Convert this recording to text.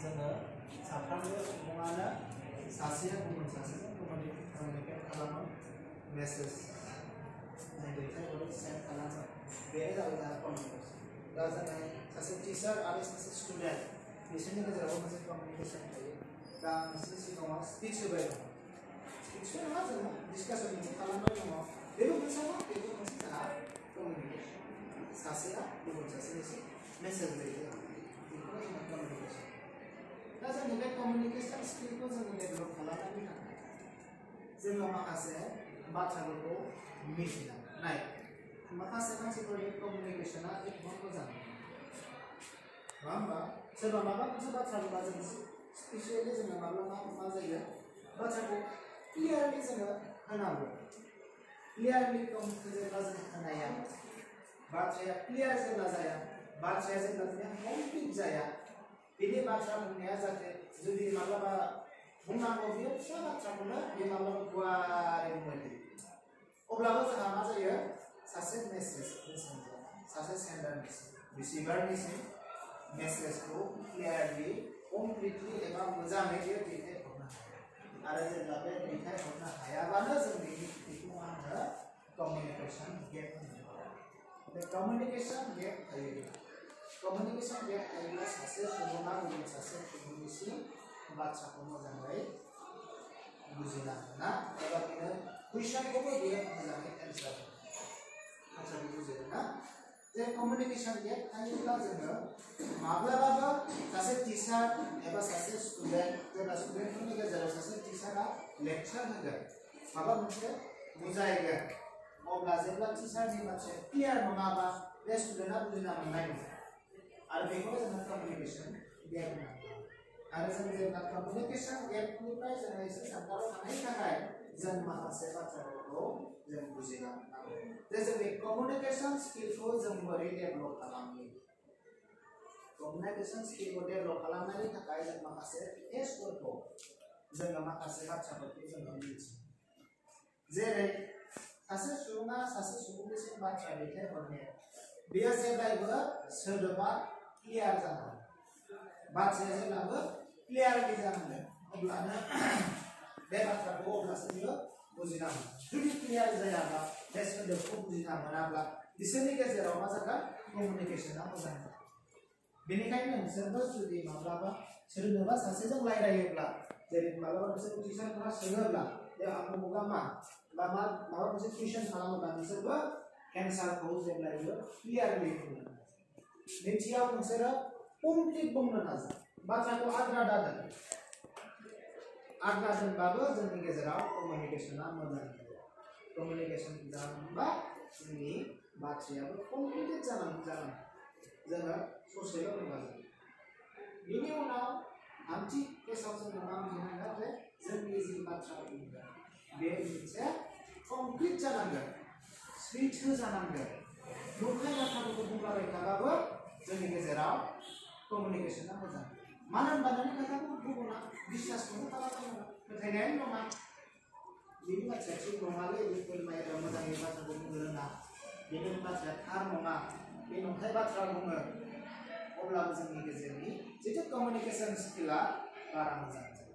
जोङो साफ्रोमबो सुबुङानो सासेया गुबुन सासेजों कमिउनिकेट खालामो मेसेज दैथायहरो सेन्ड खालामो बेनो जाबाय जोंहा कमिउनिकेशन दा जोङो सासे टिचार आरो सासे स्टुडेन्ट बिसोरनि गेजेराव मोनसे कमिउनिकेशन थायो दा नोंसोर सिगाङाव स्पिच होबाय दङ स्पिच नङा जोङो डिसकासन मोनसे खालामबाय दङ बेबो मोनसे जोंहा कमिउनिकेशन सासेया गुबुन सासेनिसिम मेसेज दैथायहरो बेखौनो जोङो कमिउनिकेशन दा जोंनि बे कमिउनिकेशन स्किलखौ जोङो डेभेलप खालामनायनि थाखाय जोङो माखासे बाथ्राफोरखौ मिथिनांगोन नाय माखासे मानसिफोरनि कमिउनिकेशना एखदम मोजां नङा होमबा सोरबा माबा मोनसे बाथ्रा बुंबा जों स्पेसियेलि जोङो माब्लाबा मा जायो बाथ्राखौ क्लियारलि जोङो होनांगौ क्लियारलि जेब्ला जों खोनाया बाथ्राया क्लियार जेब्ला जाया बाथ्राया जेब्ला कमप्लिट जाया बिनि बाथ्रा बुंनाया जाहाथे जुदि माब्लाबा बुंनांगौ बेयो फिसा बाथ्राखौनो बे माब्लाबा गुवारै बुंबाय थायो अब्लाबो जोंहा मा जायो सासे मेसेज सासे सेन्डारनिसिम रिसिभारनिसिम मेसेजखौ क्लियारलि कमप्लिटलि एबा मोजाङै बेयो दैथायहरनो हाया आरो जेब्ला बे दैथायहरनो हायाबानो जों बेखौ मा होनो कमिउनिकेशन गेप होनो बे कमिउनिकेशन गेप थायोब्ला सासे सुबुङा गुबुन सासे सुबुंनिसिम बाथ्राखौ मोजाङै बुजिना मोना एबा बेनो कुइसनखौबो बेयो मोजाङै एन्सार बाथ्राखौ बुजियो ना जे कमिउनिकेशन गेप थायोब्ला जोङो माब्लाबाबो सासे टिचार एबा सासे स्टुडेन्ट जेब्ला स्टुडेन्टफोरनि गेजेराव सासे टिचारा लेक्चार होगोन माबा मोनसे बुजायगोन अब्ला जेब्ला टिचारनि बाथ्राया क्लियार नङाबा बे स्टुडेन्टआ बुजिना मोननाय नङा आरो बेखौनो जोङो कमिउनिकेशन गेप होनो आरो जों जेब्ला कमिउनिकेशन गेपनिफ्राय जोङो एसे जानगाराव थानायनि थाखाय जों माखासे बाथ्राफोरखौ जों बुजिना मोननांगौ जे जों बे कमिउनिकेशन स्किलखौ जों बोरै डेभेलप खालामनो कमिउनिकेशन स्किलखौ डेभेलप खालामनायनि थाखाय जों माखासे टेस्टफोरखौ जोङो माखासे बाथ्राफोरखौ जोङो मिथियो जेरै सासे सुबुङा सासे सुबुंनिसिम बाथ्रा दैथायहरनाया बेयो जेब्लायबो सोदोबा क्लियार जानांगोन बाथ्राया जेब्लाबो क्लियारलि जानांगोन अब्लानो बे बाथ्राखौ अब्लासो बियो बुजिना मोनो जुदि क्लियार जायाब्ला बे सोदोबखौ बुजिना मोनाब्ला बिसोरनि गेजेराव मा जागोन कमिउनिकेशना मोजां जागोन बेनिखायनो नोंसोरबो जुदि माब्लाबा सोरनोबा सासेजों रायलायोब्ला जेरै माब्लाबा नोंसोर टिचारफोरा सोङोब्ला जे आमुगा मा बा माबा मोनसे कुइसन खालामोब्ला नोंसोरबो एन्सारखौ जेब्लायबो क्लियारलि होनो नैथियाव नोंसोरो कमप्लिट बुंनो नाजा बाथ्राखौ आद्रा दोनबाबो जोंनि गेजेराव कमिउनिकेशना मोजां जायो कमिउनिकेशन जानांगौबा जोंनि बाथ्रायाबो कमप्लिट जानांगौ जोङो ससेल' बुंबा जायो बेनि उनाव थामथि केसाव जोङो मा बुजिनांगोन जे जोंनि जि बाथ्रा बुंगोन बे मोनसे कमप्लिट जानांगोन सैथो जानांगोन नंखाय बाथ्राफोरखौ बुंलाबाय थाबाबो जोंनि गेजेराव कमिउनिकेशना मोजां मानो होनबा नोंनि खोथाखौ गुबुना बिश्वासखौनो खालामनाय नङा फोथायनायानो नङा बेनि बाथ्राया थिग नङालै बे फोरमायग्रा मोजाङै बाथ्राखौ बुंनो रोङा बेनि बाथ्राया थार नङा बे नंखाय बाथ्रा बुङो अब्लाबो जोंनि गेजेरनि जिथु कमिउनिकेशन स्किला बारा मोजां जायो